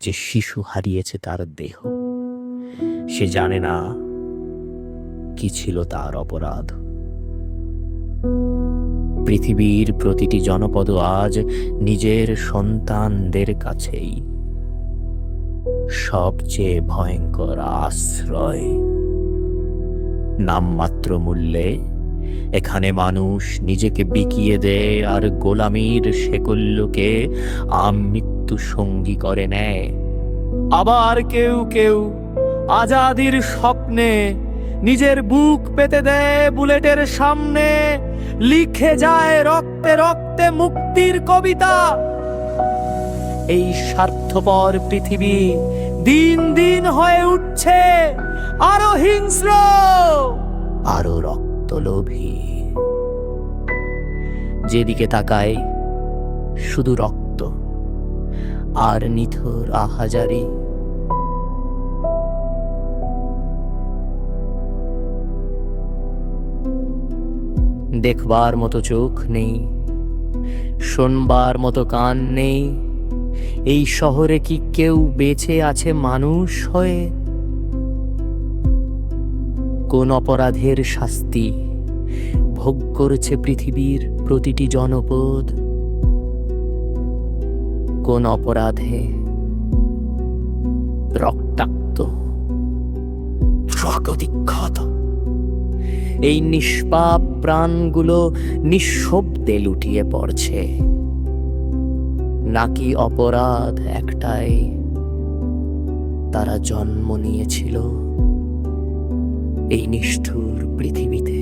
যে শিশু হারিয়েছে তার দেহ, সে জানে না কি ছিল তার অপরাধ। পৃথিবীর প্রতিটি জনপদ আজ নিজের সন্তানদের কাছেই সবচেয়ে ভয়ঙ্কর আশ্রয়। নামমাত্র মূল্যে এখানে মানুষ নিজেকে বিকিয়ে দেয় আর গোলামীর শেকল্যকে আমৃত্যু সঙ্গী করে নেয়। আবার কেউ কেউ আজাদির স্বপ্নে নিজের বুক পেতে দেয় বুলেটের সামনে, লিখে যায় রক্তে রক্তে মুক্তির কবিতা। এই স্বার্থপর পৃথিবী দিন দিন হয়ে উঠছে আরো হিংস্র, আরো রক্তলোভী। যেদিকে তাকায় শুধু রক্ত আর নিথর আহাজারি। দেখবার মতো চোখ নেই, শোনবার মতো কান নেই। এই শহরে কি কেউ বেঁচে আছে মানুষ হয়ে? কোন অপরাধের শাস্তি ভোগ করেছে পৃথিবীর প্রতিটি জনপদ? কোন অপরাধে রক্তাক্ত, জগদিক্ষত এই নিষ্পাপ প্রাণগুলো নিঃশব্দে লুটিয়ে পড়ছে? নাকি অপরাধ একটাই, তারা জন্ম নিয়েছিল এই নিষ্ঠুর পৃথিবীতে?